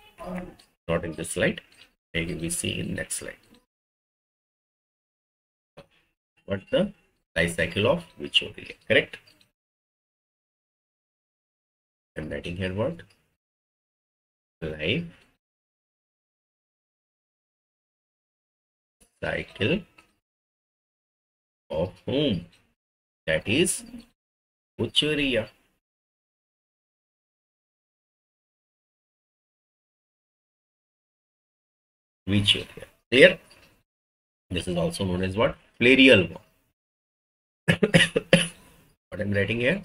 Not in this slide. Maybe we see in next slide. What the life cycle of which area? Correct. I'm writing here what? Life cycle of whom? That is Uchuria. Which area? Clear? This is also known as what? Plerial worm. What I'm writing here?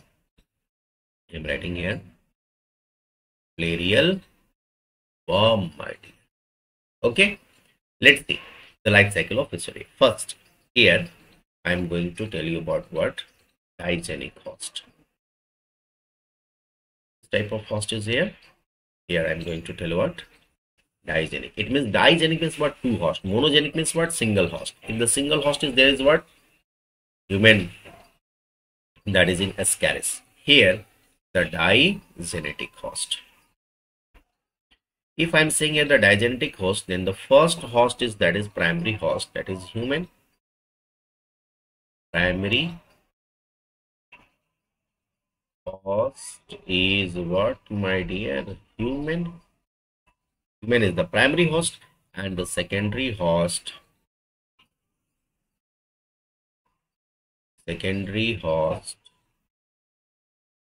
I'm writing here Plerial worm, my dear. Okay, let's see the life cycle of Uchuria. First, here I'm going to tell you about what? Digenic host. This type of host is here. Here I'm going to tell you what? Digenic. It means digenic means what? Two host. Monogenic means what? Single host. If the single host is there is what? Human. That is in Ascaris. Here the digenetic host. If I'm saying here the digenetic host, then the first host is that is primary host, that is human. Primary host is what, my dear? Human. Human is the primary host, and the secondary host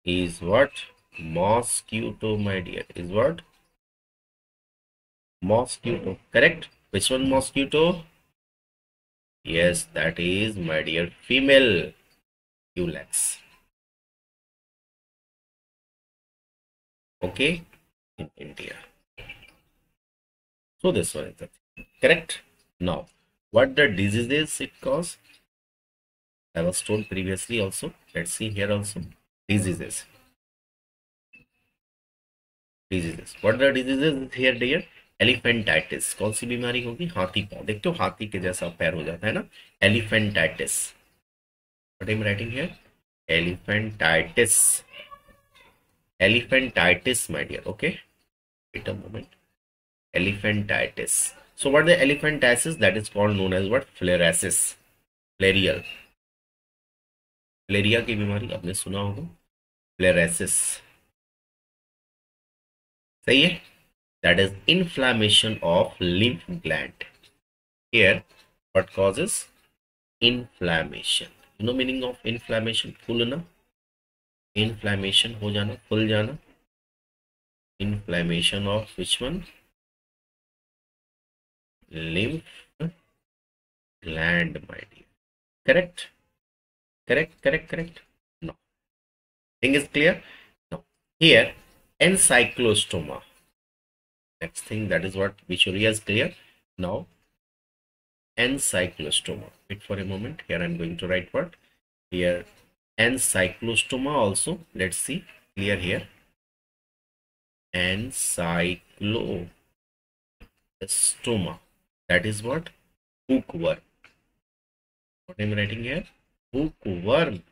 is what? Mosquito, my dear. Is what? Mosquito. Correct? Which one mosquito? Yes, that is, my dear, female Culex. Okay, in India. So this one is the thing. Correct. Now, what the diseases it cause? I was told previously also. Let's see here also. Diseases. What the diseases here, dear? एलिफेंटाइटिस. कौन सी बीमारी होगी? हाथी पांव. देखते हो हाथी के जैसा पैर हो जाता है ना, एलिफेंटाइटिस. What I am writing here? एलिफेंटाइटिस my dear. Okay, wait a moment. Elephantitis. So what the elephantiasis? That is called known as what? Filariasis. Filarial. Filaria की बीमारी आपने सुना होगा, फिलेरियासिस. सही है. That is inflammation of lymph gland. Here, what causes? Inflammation. You know meaning of inflammation? फूलना. Inflammation हो जाना, फूल जाना. Inflammation of which one? Lymph gland, my dear. Correct? Correct. No. Thing is clear? No. Here, encyclostoma. Next thing, that is what Bichuria is clear. Now, encyclostoma. Wait for a moment. Here I'm going to write what? Here, encyclostoma also. Let's see. Clear here. Encyclostoma. That is what? Hookworm. What I'm writing here? Hookworm.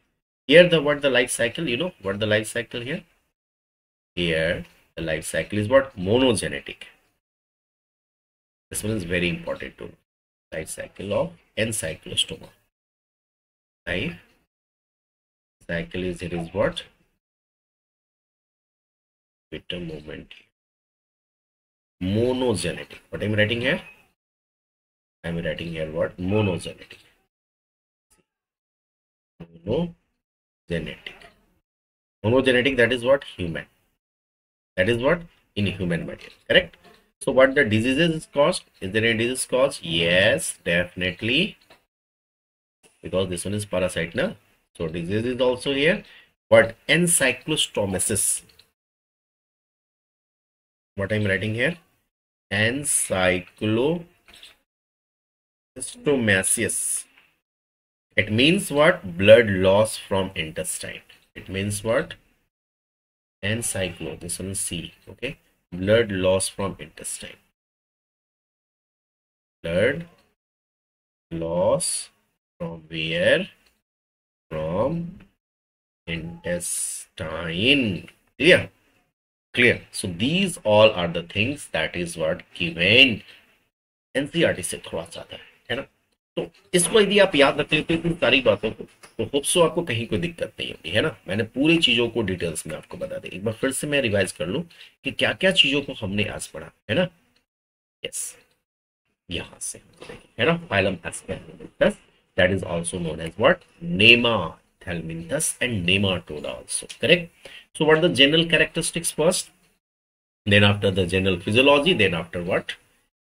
Here the what the life cycle? You know what the life cycle here? Here the life cycle is what? Monogenetic. This one is very important to know. Life cycle of encyclostoma. Life cycle is, it is what? With a moment. Monogenetic. What I'm writing here? I'm writing here what? Monogenetic. Monogenetic. Monogenetic, that is what? Human. That is what? In human material. Correct? So what the diseases is caused? Is there any disease caused? Yes, definitely. Because this one is parasite, na? So disease is also here. What? Encyclostomasis. What I'm writing here? Encyclostomasis. It means what? Blood loss from intestine. It means what? Encyclo. This one is C. Okay. Blood loss from intestine. Blood loss from where? From intestine. Clear? Clear. So these all are the things that is what given NCERT से थोड़ा सा है ना. तो इसको यदि आप याद रख लेते हैं इन सारी बातों को, तो होप सो आपको कहीं कोई दिक्कत नहीं होगी, है ना. मैंने पूरी चीजों को डिटेल्स में आपको बता दी. एक बार फिर से मैं रिवाइज कर लूं कि क्या क्या चीजों को हमने आज पढ़ा, है ना. यस, यहां से है ना. Phylum Aschelminthes, that is also known as what? Nemathelminthes and Nematoda also. Correct. So what are the general characteristics first, then after the general physiology, then after what?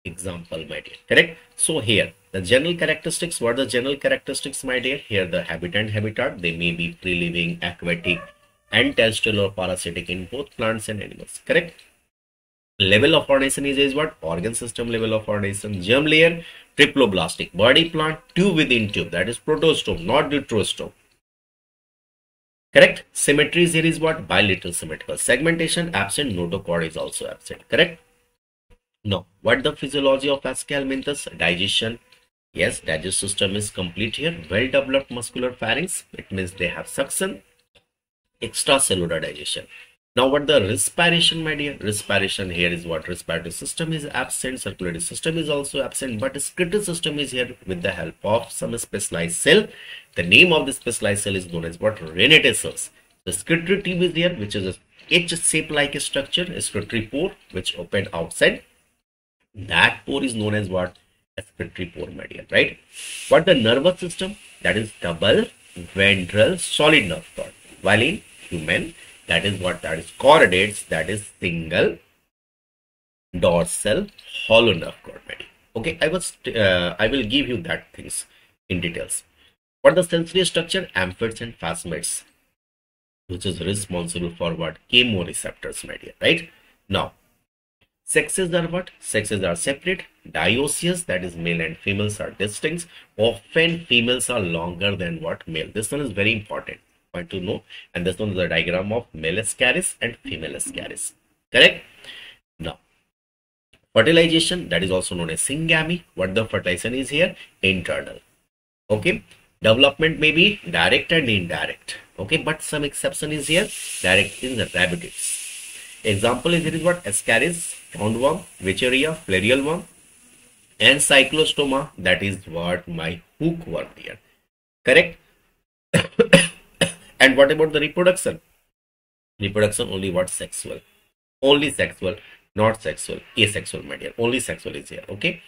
Example, my dear. Correct. So here the general characteristics. What are the general characteristics, my dear? Here the habitat. They may be free living, aquatic, and terrestrial or parasitic in both plants and animals. Correct. Level of ordination is what? Organ system level of ordination. Germ layer, triploblastic. Body plant, tube within tube, that is protostome, not deuterostome. Correct. Symmetries here is what? Bilateral symmetrical. Segmentation absent. Notochord is also absent. Correct. Now, what the physiology of Aspirants? Digestion. Yes, digestive system is complete here. Well developed muscular pharynx. It means they have suction. Extracellular digestion. Now, what the respiration, my dear? Respiration here is what? Respiratory system is absent. Circulatory system is also absent. But excretory system is here with the help of some specialized cell. The name of the specialized cell is known as what? Renate cells. The excretory tube is here, which is a H-shape like structure. Excretory pore, which opened outside. That pore is known as what? Excretory pore, my dear. Right? What the nervous system? That is double ventral solid nerve cord. While in human, that is what? That is chordates. That is single dorsal hollow nerve cord, my dear. Okay, I will give you that things in details. What the sensory structure? Amphids and phasmids, which is responsible for what? Chemoreceptors, my dear. Right? Now, sexes are what? Sexes are separate. Dioecious, that is male and females are distinct. Often females are longer than what? Male. This one is very important point to know. And this one is a diagram of male ascaris and female ascaris. Correct? Now, fertilization, that is also known as syngamy. What the fertilization is here? Internal. Okay. Development may be direct and indirect. Okay, but some exception is here. Direct in the rabbits. Example is, it is what? Ascaris, roundworm, Wicheria, flareal worm, and cyclostoma, that is what? My hookworm here. Correct. And what about the reproduction? Reproduction only what? Sexual. Only sexual, not sexual. Asexual, my dear. Only sexual is here. Okay.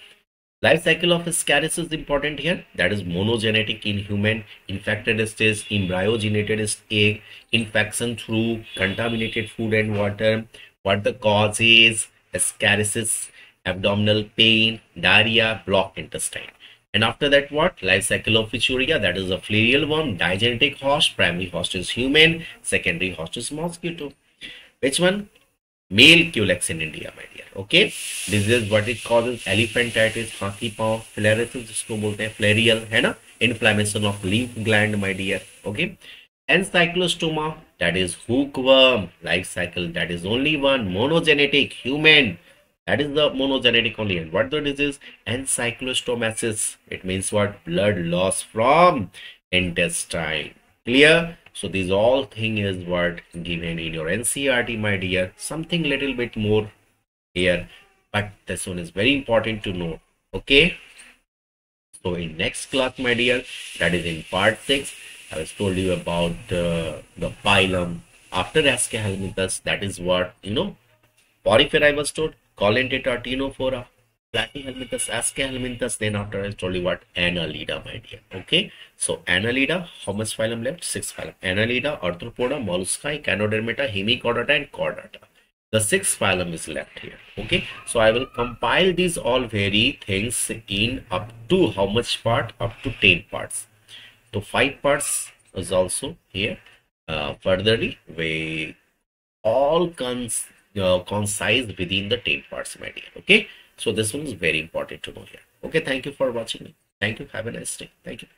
Life cycle of Ascaris is important here. That is monogenetic in human, infected stage, embryogenated egg, infection through contaminated food and water. What the cause is? Ascaris, abdominal pain, diarrhea, blocked intestine. And after that, what? Life cycle of Wicheria, that is a flareal worm, digenetic host. Primary host is human, secondary host is mosquito. Which one? Male culex in India, my dear. Okay, this is what it causes: elephantitis, हाथी पांव, filariasis जिसको बोलते हैं flareal, है ना? Inflammation of lymph gland, my dear. Okay, and cyclostoma, that is hookworm. Life cycle, that is only one, monogenetic, human. That is the monogenetic only. And what the disease? Encyclostomasis. It means what? Blood loss from intestine. Clear? So these all thing is what given in your NCERT, my dear. Something little bit more here, but this one is very important to know. Okay. So in next class, my dear, that is in part 6, I was told you about the phylum after Aschelminthus. That is what, Porifera I was told, Colentata, Ctenophora, Platyhelminthes, Aschelminthus. Then after I told you what, Annelida, my dear. Okay. So Annelida, how much phylum left? 6 phylum. Annelida, Arthropoda, Mollusca, Canodermata, Hemichordata, and Chordata. The 6th phylum is left here. Okay, so I will compile these all very things in up to how much part? Up to 10 parts. So 5 parts is also here. Furtherly, we all concise within the 10 parts, my dear. Okay, so this one is very important to know here. Okay, thank you for watching me. Thank you. Have a nice day. Thank you.